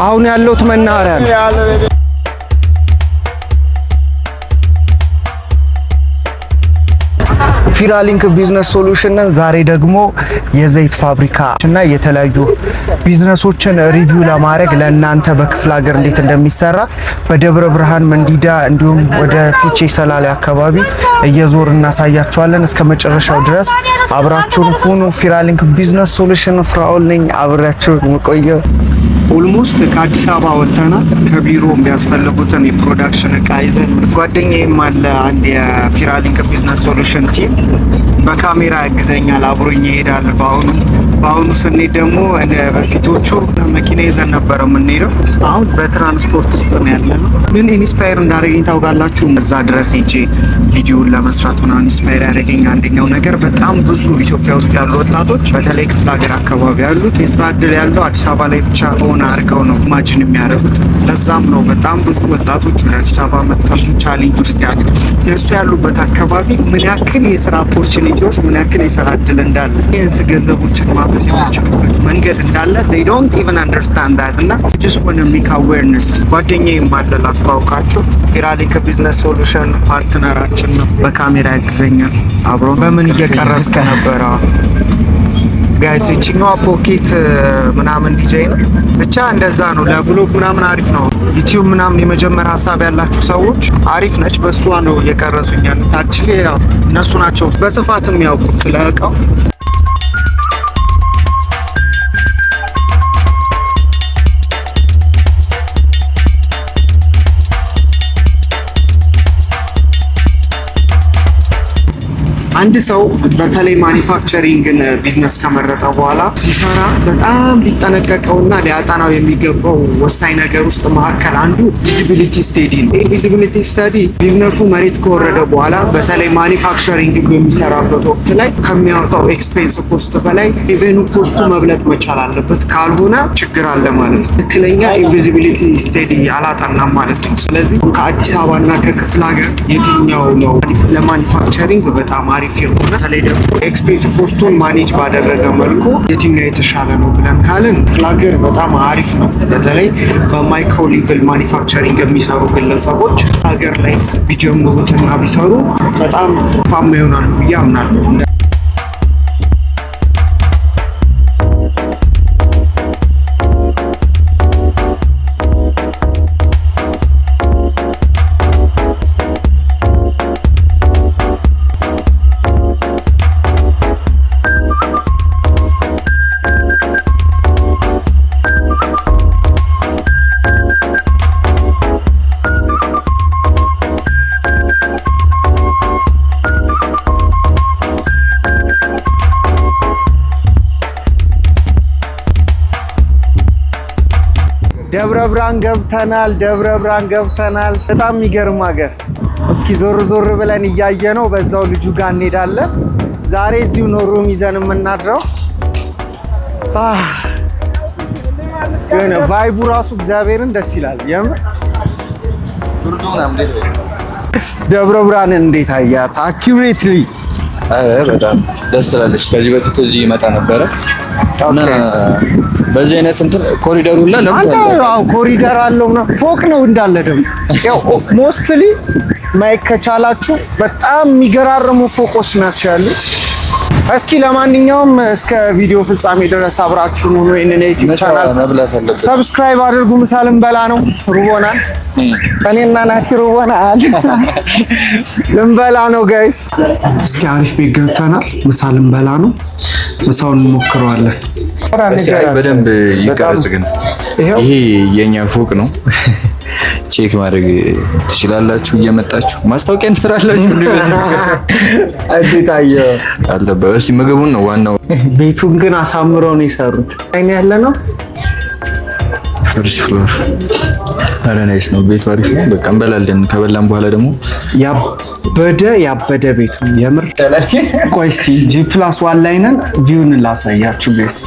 አሁን ያለውት መናኸሪያ ነው። ፊራሊንክ ቢዝነስ ሶሉሽንን ዛሬ ደግሞ የዘይት ፋብሪካ እና የተለያዩ ቢዝነሶችን ሪቪው ለማድረግ ለእናንተ በክፍለ ሀገር እንዴት እንደሚሰራ በደብረ ብርሃን መንዲዳ እንዲሁም ወደ ፊቼ ሰላሌ አካባቢ እየዞር እናሳያችኋለን። እስከ መጨረሻው ድረስ አብራችሁን ሁኑ። ፊራሊንክ ቢዝነስ ሶሉሽን ፍራኦል ነኝ፣ አብራችሁ ቆዩ። ኦልሞስት ከአዲስ አበባ ወጥተናል። ከቢሮ የሚያስፈልጉትን የፕሮዳክሽን እቃ ይዘን ጓደኛዬም አለ አንድ የፊራሊንክ ቢዝነስ ሶሉሽን ቲም በካሜራ ያግዘኛል፣ አብሮኝ ይሄዳል። በአሁኑ ስንሄድ ደግሞ በፊቶቹ መኪና ይዘን ነበር የምንሄደው። አሁን በትራንስፖርት ውስጥ ነው ያለነው። ምን ኢንስፓየር እንዳደረገኝ ታውቃላችሁ? እዛ ድረስ ሄጄ ቪዲዮን ለመስራት ምናምን ኢንስፓየር ያደረገኝ አንደኛው ነገር በጣም ብዙ ኢትዮጵያ ውስጥ ያሉ ወጣቶች በተለይ ክፍለ ሀገር አካባቢ ያሉት የስራ እድል ያለው አዲስ አበባ ላይ ብቻ ሆነ አድርገው ነው ኢማጂን የሚያደርጉት። ለዛም ነው በጣም ብዙ ወጣቶች ወደ አዲስ አበባ መጥተው ቻሌንጅ ውስጥ ያሉት። እነሱ ያሉበት አካባቢ ምን ያክል የስራ ኦፖርቹኒቲዎች ምን ያክል የስራ እድል እንዳለ ይህንስ ገንዘቦችን ማፈስ የሚችሉበት መንገድ እንዳለ they don't even understand that እና just want to make awareness። ጓደኛዬም አለ ላስተዋውቃችሁ፣ ፊራሊንክ ቢዝነስ ሶሉሽን ፓርትነራችን ነው። በካሜራ ያግዘኛል አብሮ። በምን እየቀረስከ ነበረ ጋይስ? እቺኛዋ ፖኬት ምናምን ዲጄ ነው ብቻ እንደዛ ነው። ለብሎግ ምናምን አሪፍ ነው። ዩቲዩብ ምናምን የመጀመሪያ ሀሳብ ያላችሁ ሰዎች አሪፍ ነች። በሷ ነው እየቀረጹኝ ያሉት። አክቹሊ ያው እነሱ ናቸው በስፋት የሚያውቁት ስለ እቃው። አንድ ሰው በተለይ ማኒፋክቸሪንግን ቢዝነስ ከመረጠ በኋላ ሲሰራ በጣም ሊጠነቀቀውና ሊያጠናው የሚገባው ወሳኝ ነገር ውስጥ መካከል አንዱ ቪዚቢሊቲ ስቴዲ ነው። ቪዚቢሊቲ ስቴዲ ቢዝነሱ መሬት ከወረደ በኋላ በተለይ ማኒፋክቸሪንግ በሚሰራበት ወቅት ላይ ከሚያወጣው ኤክስፔንስ ኮስት በላይ ኢቨኑ ኮስቱ መብለጥ መቻል አለበት። ካልሆነ ችግር አለ ማለት ነው። ትክክለኛ ቪዚቢሊቲ ስቴዲ አላጠናም ማለት ነው። ስለዚህ ከአዲስ አበባና ከክፍለ ሀገር የትኛው ነው ለማኒፋክቸሪንግ በጣም አሪፍ የሆነ በተለይ ደግሞ ኤክስፔንስ ኮስቱን ማኔጅ ባደረገ መልኩ የትኛው የተሻለ ነው ብለን ካልን ፍላገር በጣም አሪፍ ነው። በተለይ በማይክሮ ሌቭል ማኒፋክቸሪንግ የሚሰሩ ግለሰቦች ሀገር ላይ ቢጀምሩትና ቢሰሩ በጣም ፋማ ይሆናሉ ብዬ አምናለሁ። ደብረ ብርሃን ገብተናል። በጣም የሚገርም ሀገር። እስኪ ዞር ብለን እያየ ነው በዛው ልጁ ጋር እንሄዳለን። ዛሬ እዚሁ ነው ሩም ይዘን የምናድረው። ግን ቫይቡ ራሱ እግዚአብሔርን ደስ ይላል። የምር ደብረ ብርሃንን እንዴት አያት? አኪዩሬትሊ በጣም ደስ ትላለች። ከዚህ በፊት እዚህ ይመጣ ነበረ እና በዚህ አይነት እንትን ኮሪደሩ ላይ ኮሪደር አለው ነው። ፎቅ ነው እንዳለ ደግሞ ያው ሞስትሊ ማይክ ከቻላችሁ በጣም የሚገራርሙ ፎቆች ናቸው ያሉት። እስኪ ለማንኛውም እስከ ቪዲዮ ፍጻሜ ድረስ አብራችሁን ሆኖ ይሄንን ዩቲዩብ ቻናል ሰብስክራይብ አድርጉ። ምሳ ልንበላ ነው፣ ሩቦናል። እኔና ናቲ ሩቦናል፣ ልንበላ ነው ጋይስ። እስኪ አሪፍ ቤት ገብተናል። ምሳ ልንበላ ነው። ምሳውን እንሞክረዋለን። በደንብ ይቀርጽ። ግን ይሄ የኛ ፎቅ ነው። ቼክ ማድረግ ትችላላችሁ እየመጣችሁ ማስታወቂያ እንስራላችሁ። እስኪ ምግቡን ነው ዋናው። ቤቱን ግን አሳምረው ነው የሰሩት። አይኔ ያለ ነው ፈርስት ፍሎር። አረ ናይስ ነው ቤቱ፣ አሪፍ ነው። በቃ እንበላለን። ከበላን በኋላ ደግሞ ያበደ ቤት ነው የምር። ቆይ እስኪ G+1 ላይ ነን። ቪውን ላሳያችሁ ቤት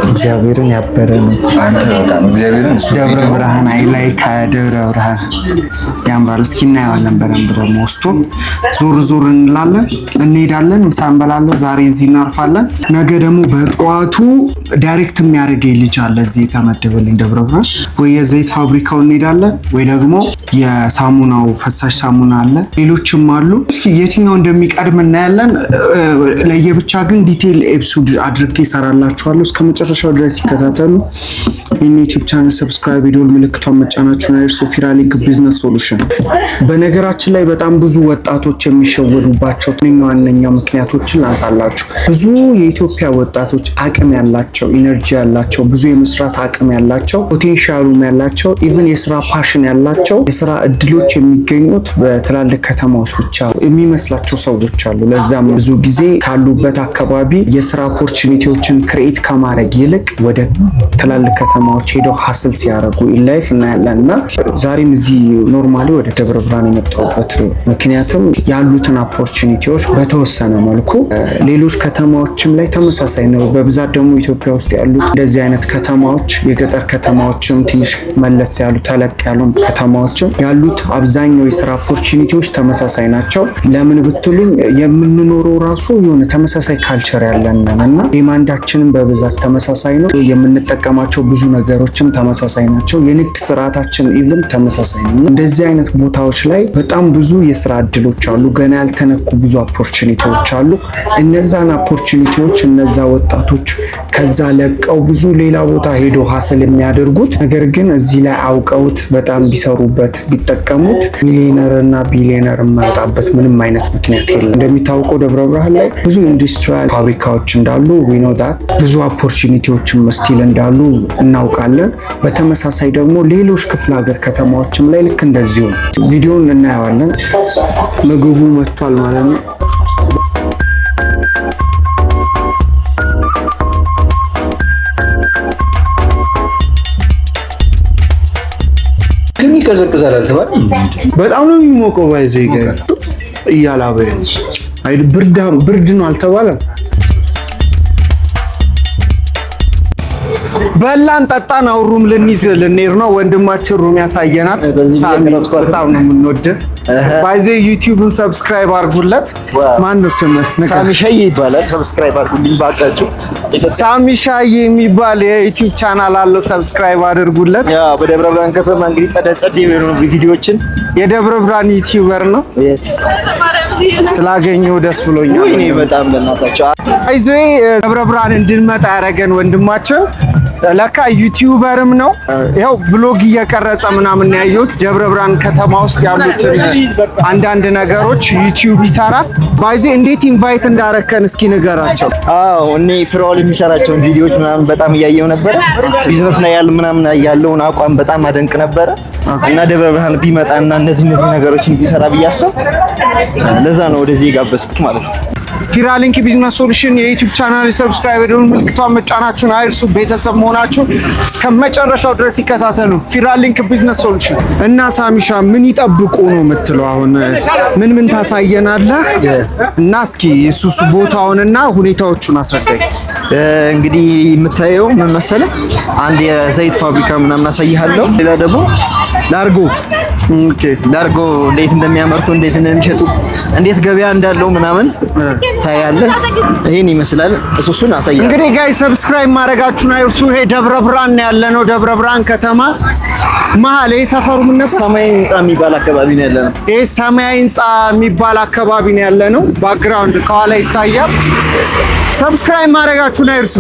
እግዚአብሔርን ያበረ ነው። አንተ በጣም እግዚአብሔርን ደብረ ብርሃን ላይ ከደብረ ብርሃን ያምራል። እስኪ እናየዋለን በደንብ ደግሞ ውስጡ ዞር ዞር እንላለን፣ እንሄዳለን፣ ምሳ እንበላለን። ዛሬ እዚህ እናርፋለን። ነገ ደግሞ በጠዋቱ ዳይሬክት የሚያደርገኝ ልጅ አለ እዚህ የተመደበልኝ ደብረ ብርሃን። ወይ የዘይት ፋብሪካው እንሄዳለን ወይ ደግሞ የሳሙናው ፈሳሽ ሳሙና አለ፣ ሌሎችም አሉ። እስኪ የትኛው እንደሚቀድም እናያለን። ለየብቻ ግን ዲቴል ኤፒሶድ አድርጌ እሰራላችኋለሁ። እስከ መጨረሻው ድረስ ይከታተሉ። ይህን ዩቲዩብ ቻናል ሰብስክራይብ፣ ቪዲዮን ምልክቷን መጫናችሁን አይርሱ። ፊራሊንክ ቢዝነስ ሶሉሽን። በነገራችን ላይ በጣም ብዙ ወጣቶች የሚሸወዱባቸው ዋነኛ ምክንያቶችን ላንሳላችሁ። ብዙ የኢትዮጵያ ወጣቶች አቅም ያላቸው፣ ኢነርጂ ያላቸው፣ ብዙ የመስራት አቅም ያላቸው፣ ፖቴንሻሉም ያላቸው፣ ኢቭን የስራ ፓሽን ያላቸው የስራ እድሎች የሚገኙት በትላልቅ ከተማዎች ብቻ የሚመስላቸው ሰዎች አሉ። ለዛም ብዙ ጊዜ ካሉበት አካባቢ የስራ ኦፖርቹኒቲዎችን ክሬኤት ከማድረግ ይልቅ ወደ ትላልቅ ከተማዎች ሄደው ሀስል ሲያደርጉ ላይፍ እናያለን። እና ዛሬም እዚህ ኖርማሊ ወደ ደብረ ብርሃን የመጣሁበት ምክንያቱም ያሉትን ኦፖርቹኒቲዎች በተወሰነ መልኩ ሌሎች ከተማዎችም ላይ ተመሳሳይ ነው። በብዛት ደግሞ ኢትዮጵያ ውስጥ ያሉት እንደዚህ አይነት ከተማዎች የገጠር ከተማዎችም ትንሽ መለስ ያሉ ተለቅ ያሉ ከተማዎችም ያሉት አብዛኛው የስራ ኦፖርቹኒቲዎች ተመሳሳይ ናቸው። ለምን ብትሉኝ የምንኖረው ራሱ የሆነ ተመሳሳይ ካልቸር ያለን እና ዲማንዳችንም በብዛት ተመሳሳይ ነው። የምንጠቀማቸው ብዙ ነገሮችም ተመሳሳይ ናቸው። የንግድ ስርዓታችን ኢቭን ተመሳሳይ ነው። እንደዚህ አይነት ቦታዎች ላይ በጣም ብዙ የስራ እድሎች አሉ። ገና ያልተነኩ ብዙ ኦፖርቹኒቲዎች አሉ። እነዛን ኦፖርቹኒቲዎች እነዛ ወጣቶች ከዛ ለቀው ብዙ ሌላ ቦታ ሄዶ ሀስል የሚያደርጉት ነገር ግን እዚህ ላይ አውቀውት በጣም ቢሰሩበት ቢጠቀሙት ሚሊዮነር እና ቢሊዮነር የማይወጣበት ምንም አይነት ምክንያት የለም። እንደሚታወቀው ደብረ ብርሃን ላይ ብዙ ኢንዱስትሪያል ፋብሪካዎች እንዳሉ ዊኖዳት ብዙ ኦፖርቹኒቲዎችም ስቲል እንዳሉ እናውቃለን። በተመሳሳይ ደግሞ ሌሎች ክፍለ ሀገር ከተማዎችም ላይ ልክ እንደዚሁ ቪዲዮን እናየዋለን። ምግቡ መጥቷል ማለት ነው። ይቀዘቅዛል አልተባለም። በጣም ነው የሚሞቀው። ባይዘ እያላበ አይ ብርድ ነው አልተባለም። በላን ጠጣን። አሁን ሩም ልንሄድ ነው። ወንድማችን ሩም ያሳየናል። በጣም ነው የምንወድ። ባይዘ ዩቲዩብን ሰብስክራይብ አድርጉለት። ማን ነው ስምህ? ሳሚሻዬ ይባላል። ሰብስክራይብ አድርጉልኝ ባካችሁ። ሳሚሻዬ የሚባል የዩቲዩብ ቻናል አለው። ሰብስክራይብ አድርጉለት። ያ በደብረ ብርሃን ከተማ እንግዲህ ጸደ የሆኑ ቪዲዮዎችን የደብረ ብርሃን ዩቲዩበር ነው። ስላገኘው ደስ ብሎኛል። እኔ በጣም ለናታቸው ባይዘ ደብረ ብርሃን እንድንመጣ ያደረገን ወንድማችን ለካ ዩቲዩበርም ነው። ይኸው ብሎግ እየቀረጸ ምናምን ያየሁት ደብረ ብርሃን ከተማ ውስጥ ያሉትን አንዳንድ ነገሮች ዩቲዩብ ይሰራል። ባይዜ እንዴት ኢንቫይት እንዳረከን እስኪ ንገራቸው። አዎ እኔ ፍራኦል የሚሰራቸውን ቪዲዮዎች ምናምን በጣም እያየሁ ነበረ። ቢዝነስ ላይ ያለ ምናምን ያለውን አቋም በጣም አደንቅ ነበረ እና ደብረ ብርሃን ቢመጣና እነዚህ ነገሮችን ቢሰራ ብያሰብ ለዛ ነው ወደዚህ የጋበዝኩት ማለት ነው። ፊራሊንክ ቢዝነስ ሶሉሽን የዩቲዩብ ቻናል ሰብስክራይብ አድርጉ፣ ምልክቷን መጫናችሁን አይርሱ። ቤተሰብ መሆናችሁ እስከ መጨረሻው ድረስ ይከታተሉ። ፊራሊንክ ቢዝነስ ሶሉሽን እና ሳሚሻ ምን ይጠብቁ ነው የምትለው? አሁን ምን ታሳየናለህ? እና እስኪ እሱስ ቦታውንና ሁኔታዎቹን አስረዳኝ። እንግዲህ የምታየው ምን መሰለህ፣ አንድ የዘይት ፋብሪካ ምናምን አሳይሃለሁ። ሌላ ደግሞ ላርጎ ላርጎ እንዴት እንደሚያመርቱ እንዴት እንደሚሸጡ እንዴት ገበያ እንዳለው ምናምን ታያለህ። ይሄን ይመስላል። እሱን አሳያለሁ። እንግዲህ ጋይስ ሰብስክራይብ ማድረጋችሁን አይርሱ። ይሄ ደብረ ብርሃን ያለነው ደብረ ብርሃን ከተማ መሀል ሰፈሩ ምን ነበር? ሰማያዊ ህንጻ የሚባል አካባቢ ነው ያለነው። ይሄ ሰማያዊ ህንጻ የሚባል አካባቢ ነው ያለነው። ባክግራውንድ ከኋላ ይታያል። ሰብስክራይብ ማድረጋችሁን አይርሱ።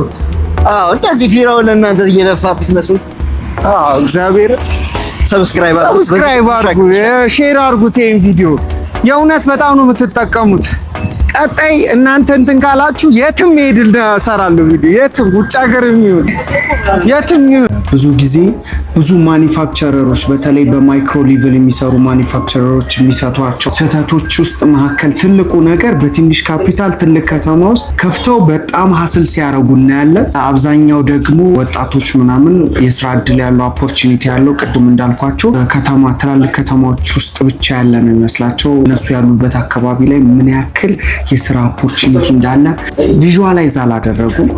አዎ እንደዚህ ፊራኦል ለእናንተ እየለፋ ቢዝነሱ እግዚአብሔር ሰብስክራይብ አድርጉ፣ ሼር አድርጉት። ይሄን ቪዲዮ የእውነት በጣም ነው የምትጠቀሙት። ቀጣይ እናንተ እንትን ካላችሁ የትም ሄድ እሰራለሁ ቪዲዮ፣ የትም ውጭ ሀገር የሚሆን የትም ይሁን። ብዙ ጊዜ ብዙ ማኒፋክቸረሮች በተለይ በማይክሮ ሌቭል የሚሰሩ ማኒፋክቸረሮች የሚሰጧቸው ስህተቶች ውስጥ መካከል ትልቁ ነገር በትንሽ ካፒታል ትልቅ ከተማ ውስጥ ከፍተው በጣም ሀስል ሲያደርጉ እናያለን። አብዛኛው ደግሞ ወጣቶች ምናምን የስራ እድል ያለው ኦፖርቹኒቲ ያለው ቅድም እንዳልኳቸው ከተማ ትላልቅ ከተማዎች ውስጥ ብቻ ያለ ነው ይመስላቸው። እነሱ ያሉበት አካባቢ ላይ ምን ያክል የስራ ኦፖርቹኒቲ እንዳለ ቪዥዋላይዝ አላደረጉም።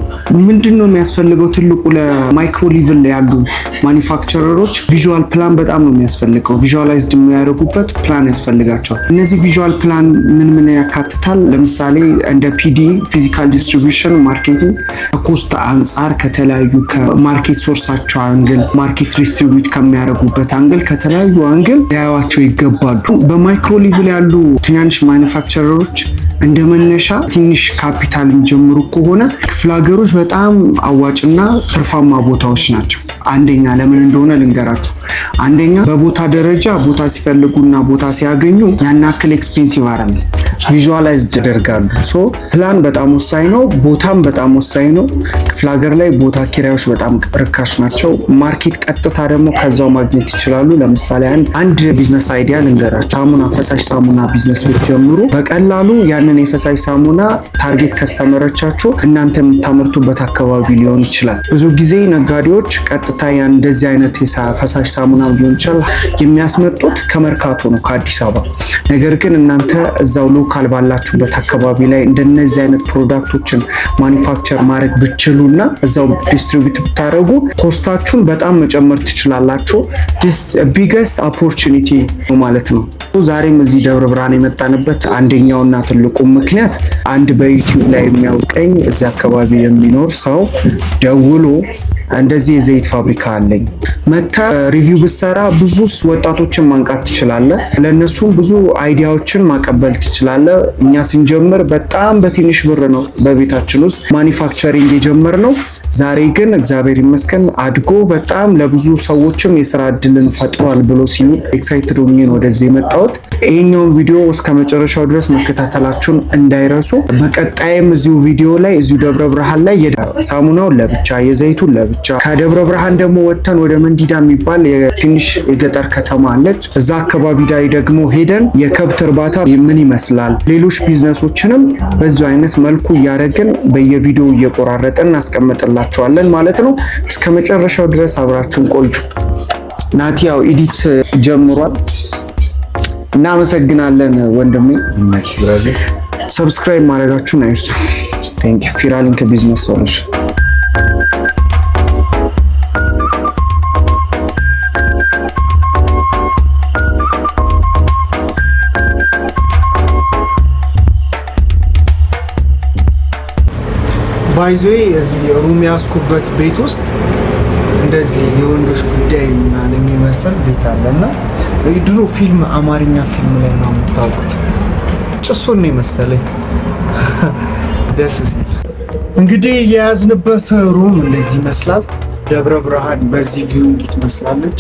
ምንድነው የሚያስፈልገው? ትልቁ ለማይክሮ ሌቭል ያሉ ማኒፋክቸረሮች ቪዥዋል ፕላን በጣም ነው የሚያስፈልገው። ቪዥዋላይዝድ የሚያደርጉበት ፕላን ያስፈልጋቸዋል። እነዚህ ቪዥዋል ፕላን ምን ያካትታል? ለምሳሌ እንደ ፒዲ ፊዚካል ዲስትሪቢዩሽን ማርኬቲንግ፣ ከኮስት አንጻር ከተለያዩ ከማርኬት ሶርሳቸው አንግል፣ ማርኬት ዲስትሪቢዩት ከሚያደርጉበት አንግል፣ ከተለያዩ አንግል ሊያዩዋቸው ይገባሉ። በማይክሮ ሌቭል ያሉ ትናንሽ ማኒፋክቸረሮች እንደ መነሻ ትንሽ ካፒታል የሚጀምሩ ከሆነ ክፍለ ሀገሮች በጣም አዋጭና ትርፋማ ቦታዎች ናቸው። አንደኛ ለምን እንደሆነ ልንገራችሁ። አንደኛ በቦታ ደረጃ ቦታ ሲፈልጉና ቦታ ሲያገኙ ያን ያክል ኤክስፔንሲቭ አይደለም፣ ቪዥዋላይዝድ ያደርጋሉ። ሶ ፕላን በጣም ወሳኝ ነው። ቦታም በጣም ወሳኝ ነው። ክፍለ ሀገር ላይ ቦታ ኪራዮች በጣም ርካሽ ናቸው። ማርኬት ቀጥታ ደግሞ ከዛው ማግኘት ይችላሉ። ለምሳሌ አንድ ቢዝነስ አይዲያ ልንገራችሁ። ሳሙና፣ ፈሳሽ ሳሙና ቢዝነስ ብትጀምሩ በቀላሉ ያንን የፈሳሽ ሳሙና ታርጌት ከስተመሮቻችሁ እናንተ የምታመርቱበት አካባቢ ሊሆን ይችላል። ብዙ ጊዜ ነጋዴዎች ቀጥታ ያን እንደዚህ አይነት ፈሳሽ ሳሙና ሊሆን ይችላል የሚያስመጡት ከመርካቶ ነው፣ ከአዲስ አበባ። ነገር ግን እናንተ እዛው ሎካል ባላችሁበት አካባቢ ላይ እንደነዚህ አይነት ፕሮዳክቶችን ማኒፋክቸር ማድረግ ብትችሉና እዛው ዲስትሪቢዩት ብታደርጉ ኮስታችሁን በጣም መጨመር ትችላላችሁ። ቢገስት ኦፖርቹኒቲ ማለት ነው። ዛሬም እዚህ ደብረ ብርሃን የመጣንበት አንደኛውና ትልቁ ምክንያት አንድ በዩቲዩብ ላይ የሚያውቀኝ እዚህ አካባቢ የሚኖር ሰው ደውሎ እንደዚህ የዘይት ፋብሪካ አለኝ መታ ሪቪው ብሰራ ብዙ ወጣቶችን ማንቃት ትችላለህ፣ ለነሱም ብዙ አይዲያዎችን ማቀበል ትችላለህ። እኛ ስንጀምር በጣም በትንሽ ብር ነው በቤታችን ውስጥ ማኒፋክቸሪንግ የጀመርነው። ዛሬ ግን እግዚአብሔር ይመስገን አድጎ በጣም ለብዙ ሰዎችም የስራ እድልን ፈጥሯል ብሎ ሲሉ ኤክሳይትድ ሆኜ ነው ወደዚህ የመጣሁት። ይሄኛውን ቪዲዮ እስከ መጨረሻው ድረስ መከታተላችሁን እንዳይረሱ። በቀጣይም እዚሁ ቪዲዮ ላይ እዚሁ ደብረ ብርሃን ላይ ሳሙናውን ለብቻ የዘይቱን ለብቻ፣ ከደብረ ብርሃን ደግሞ ወጥተን ወደ መንዲዳ የሚባል ትንሽ የገጠር ከተማ አለች። እዛ አካባቢ ላይ ደግሞ ሄደን የከብት እርባታ ምን ይመስላል፣ ሌሎች ቢዝነሶችንም በዚ አይነት መልኩ እያደረግን በየቪዲዮ እየቆራረጥን እናስቀምጥላችኋለን ማለት ነው። እስከ መጨረሻው ድረስ አብራችሁን ቆዩ። ናቲ ያው ኤዲት ጀምሯል። እናመሰግናለን ወንድሜ። ሰብስክራይብ ማድረጋችሁን አይርሱ። ቴንክ ዩ። ፊራሊንክ ቢዝነስ ሶሉሽን። ባይዞይ እዚህ ሩም ያስኩበት ቤት ውስጥ እንደዚህ የወንዶች ጉዳይ ምናምን የሚመስል ቤት አለና ድሮ ፊልም አማርኛ ፊልም ላይ ነው የምታውቁት። ጭሱን ነው መሰለኝ። ደስ ሲል እንግዲህ የያዝንበት ሩም እንደዚህ ይመስላል። ደብረ ብርሃን በዚህ ቪው እንዴት መስላለች?